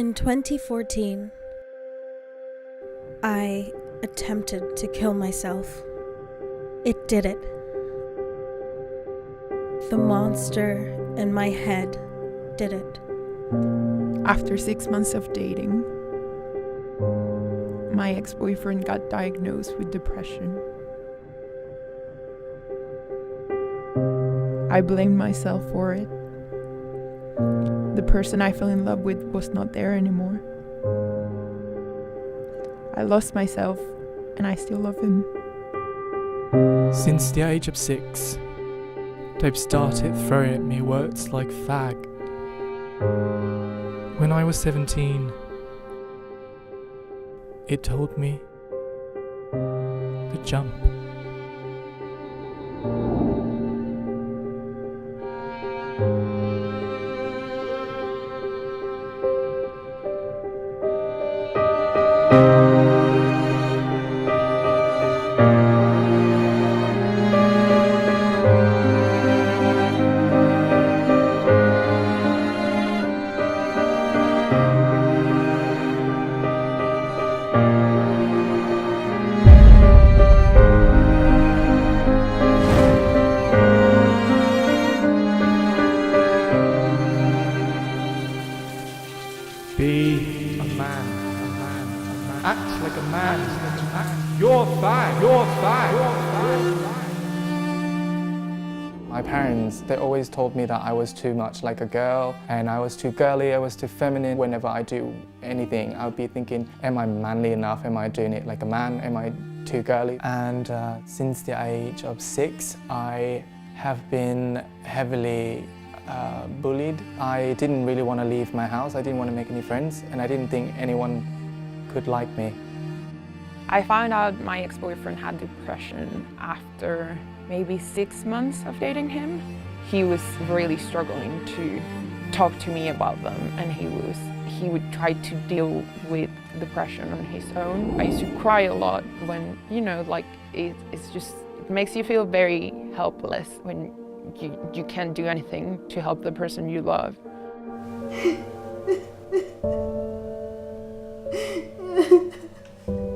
In 2014, I attempted to kill myself. It did it. The monster in my head did it. After 6 months of dating, my ex-boyfriend got diagnosed with depression. I blamed myself for it. The person I fell in love with was not there anymore. I lost myself, and I still love him. Since the age of 6, they've started throwing at me words like fag. When I was 17, it told me to jump. Be a man. Act like a man. You're fine. My parents, they always told me that I was too much like a girl and I was too girly, I was too feminine. Whenever I do anything, I'll be thinking, am I manly enough? Am I doing it like a man? Am I too girly? And since the age of 6, I have been heavily bullied. I didn't really want to leave my house, I didn't want to make any friends, and I didn't think anyone could like me. I found out my ex-boyfriend had depression after maybe 6 months of dating him. He was really struggling to talk to me about them, and he would try to deal with depression on his own. I used to cry a lot when, it makes you feel very helpless when you can't do anything to help the person you love.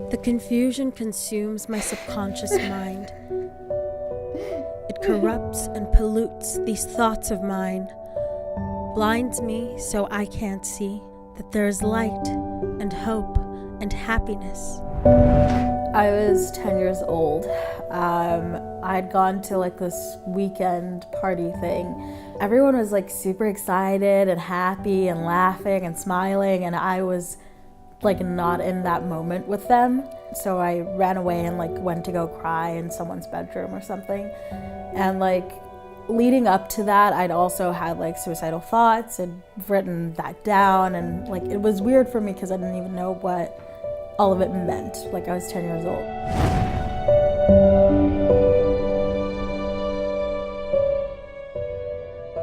The confusion consumes my subconscious mind. It corrupts and pollutes these thoughts of mine, blinds me so I can't see that there is light and hope and happiness. I was 10 years old. I'd gone to this weekend party thing. Everyone was super excited and happy and laughing and smiling, and I was not in that moment with them. So I ran away and went to go cry in someone's bedroom or something. And leading up to that, I'd also had suicidal thoughts and written that down, and it was weird for me because I didn't even know what all of it meant. I was 10 years old.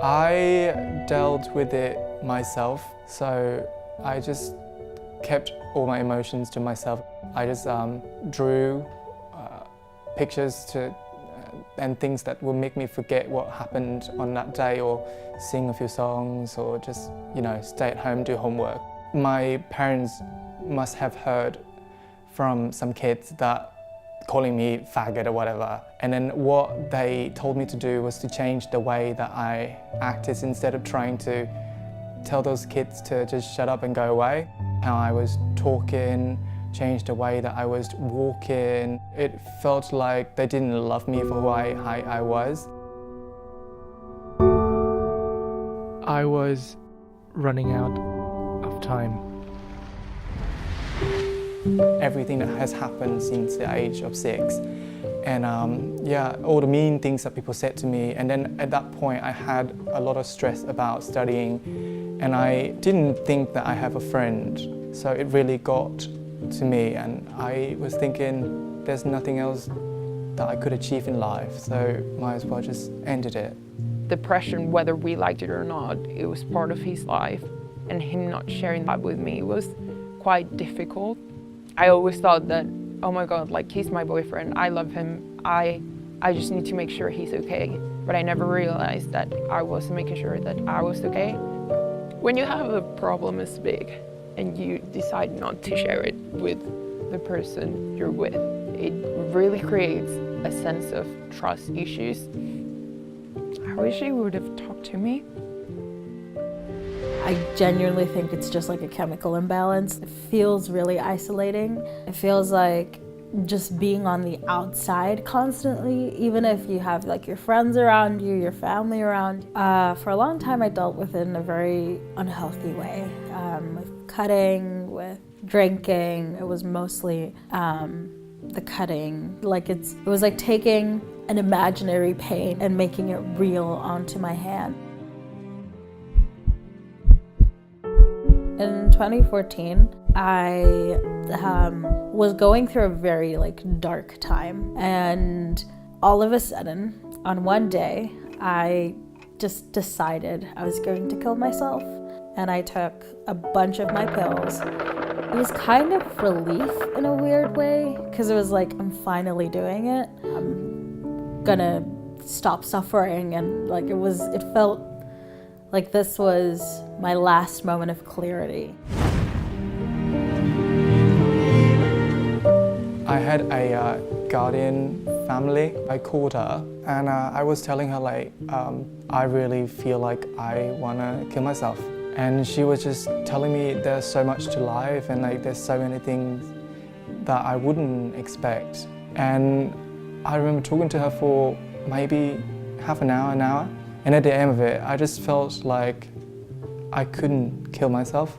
I dealt with it myself, so I just kept all my emotions to myself. I just drew pictures and things that will make me forget what happened on that day, or sing a few songs, or just, stay at home, do homework. My parents must have heard from some kids that calling me faggot or whatever. And then what they told me to do was to change the way that I acted, instead of trying to tell those kids to just shut up and go away. How I was talking, changed the way that I was walking. It felt like they didn't love me for who I was. I was running out of time. Everything that has happened since the age of 6. And all the mean things that people said to me. And then at that point, I had a lot of stress about studying, and I didn't think that I have a friend. So it really got to me, and I was thinking there's nothing else that I could achieve in life, so might as well just ended it. Depression, whether we liked it or not, it was part of his life, and him not sharing that with me was quite difficult. I always thought that, oh my God, he's my boyfriend, I love him, I just need to make sure he's okay. But I never realized that I wasn't making sure that I was okay. When you have a problem as big and you decide not to share it with the person you're with, it really creates a sense of trust issues. I wish he would have talked to me. I genuinely think it's just like a chemical imbalance. It feels really isolating. It feels like just being on the outside constantly, even if you have like your friends around you, your family around you. For a long time I dealt with it in a very unhealthy way, with cutting, with drinking. It was mostly the cutting. Like it was like taking an imaginary pain and making it real onto my hand. In 2014, I was going through a very dark time, and all of a sudden, on one day, I just decided I was going to kill myself, and I took a bunch of my pills. It was kind of relief in a weird way, because it was like, I'm finally doing it. I'm gonna stop suffering, and it felt like this was my last moment of clarity. I had a guardian family. I called her and I was telling her I really feel like I wanna kill myself. And she was just telling me there's so much to life and there's so many things that I wouldn't expect. And I remember talking to her for maybe half an hour. And at the end of it, I just felt like I couldn't kill myself.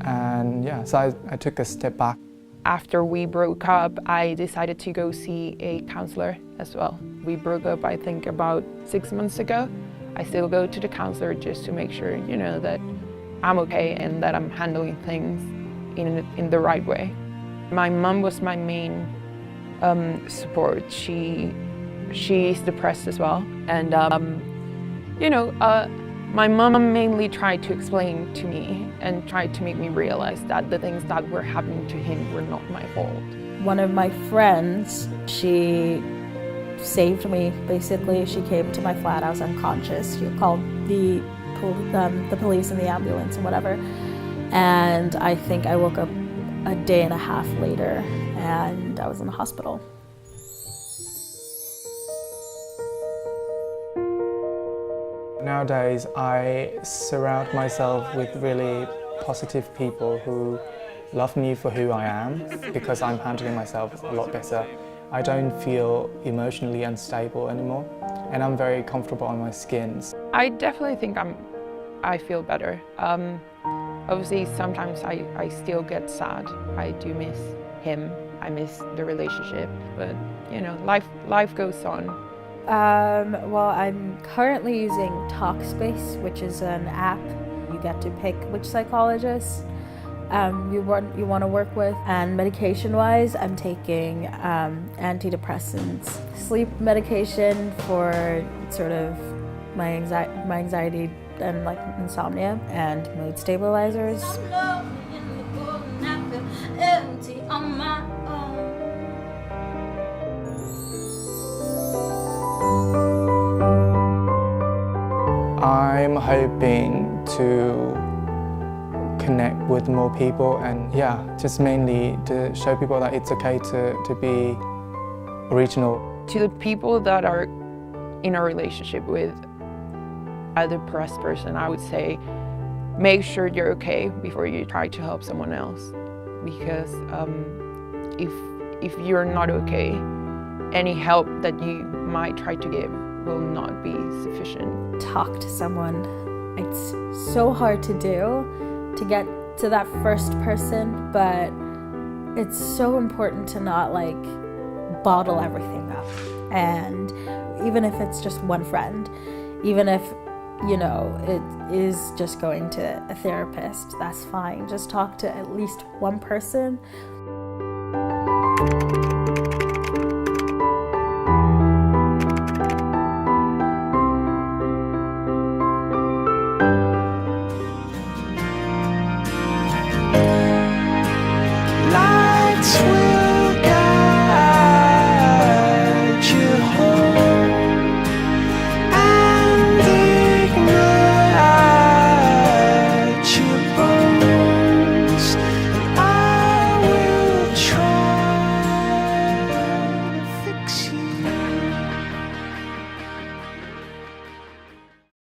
And yeah, so I took a step back. After we broke up, I decided to go see a counselor as well. We broke up, I think, about 6 months ago. I still go to the counselor just to make sure, that I'm okay and that I'm handling things in the right way. My mom was my main support. She's depressed as well. And, my mom mainly tried to explain to me and tried to make me realize that the things that were happening to him were not my fault. One of my friends, she saved me, basically. She came to my flat, I was unconscious. She called the police and the ambulance and whatever. And I think I woke up a day and a half later and I was in the hospital. Nowadays, I surround myself with really positive people who love me for who I am because I'm handling myself a lot better. I don't feel emotionally unstable anymore and I'm very comfortable on my skin. I definitely think I feel better. Obviously, sometimes I still get sad. I do miss him. I miss the relationship, but life goes on. Well, I'm currently using Talkspace, which is an app. You get to pick which psychologist you want to work with. And medication-wise, I'm taking antidepressants, sleep medication for sort of my anxiety and insomnia, and mood stabilizers. I'm hoping to connect with more people and just mainly to show people that it's okay to be original. To the people that are in a relationship with a depressed person, I would say make sure you're okay before you try to help someone else. Because if you're not okay, any help that you might try to give will not be sufficient. Talk to someone. It's so hard to do, to get to that first person, but it's so important to not bottle everything up. And even if it's just one friend, even if it is just going to a therapist, that's fine. Just talk to at least one person.